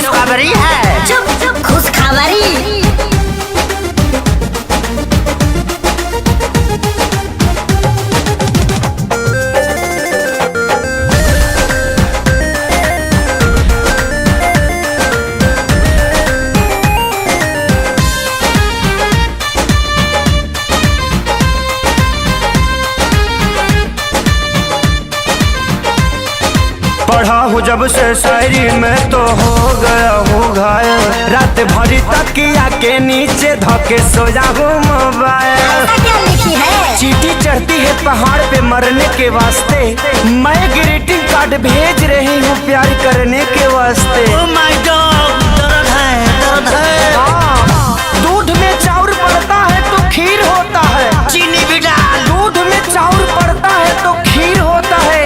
खुशखबरी है। चुप चुप खुशखबरी। पढ़ा हूँ जब से शायरी में तो हो गया हूँ घायल। रात भरी तकिया के नीचे धके सोया हूँ मोबाइल। ऐसा क्या लिखी है? चींटी चढ़ती है पहाड़ पे मरने के वास्ते, मैं ग्रीटिंग कार्ड भेज रही हूँ प्यार करने के वास्ते। Oh my God, दर्द है, दर्द है। दूध में चाउर पड़ता है तो खीर होता है, चीनी भी डाल। दूध में चाउर पड़ता है तो खीर होता है।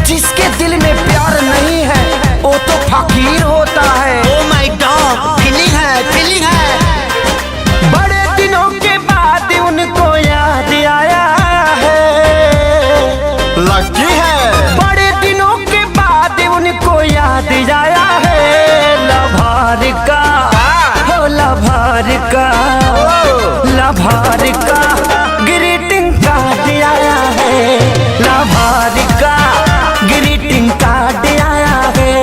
जिसके दिल में प्यार नहीं है वो तो फकीर होता है। Oh my God, फीलिंग है, फीलिंग है। बड़े दिनों के बाद उनको याद आया है, लकी है। बड़े दिनों के बाद उनको याद आया है। लभार का हो लभार का, लभार का ग्रीटिंग कार्ड आया है। लभार का ग्रीटिंग कार्ड आया है।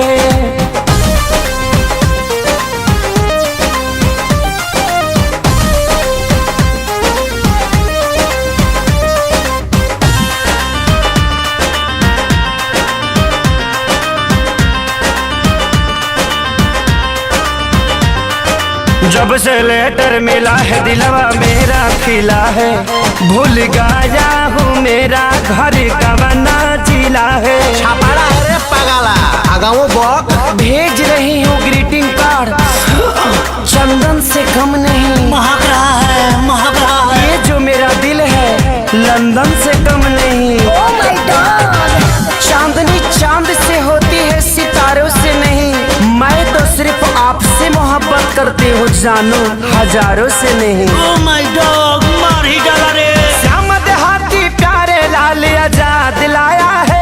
जब से लेटर मिला है दिलवा मेरा खिला है। भूल गया हूँ मेरा घर का बना जिला है। छापाड़ा है रे पगला, आगाऊ बॉक। भेज रही हूँ ग्रीटिंग कार्ड, चंदन से कम नहीं। महक रहा है, महक रहा है। ये जो मेरा दिल है लंदन से कम नहीं। Oh my God! चांदनी चांद से होती है सितारों से नहीं। मैं तो सिर्फ आपसे मोहब्बत करती हूँ जानो, हजारों से नहीं। Oh my God, मार ही डाला रे। श्याम देहाती प्यारे लाल आजाद लाया है।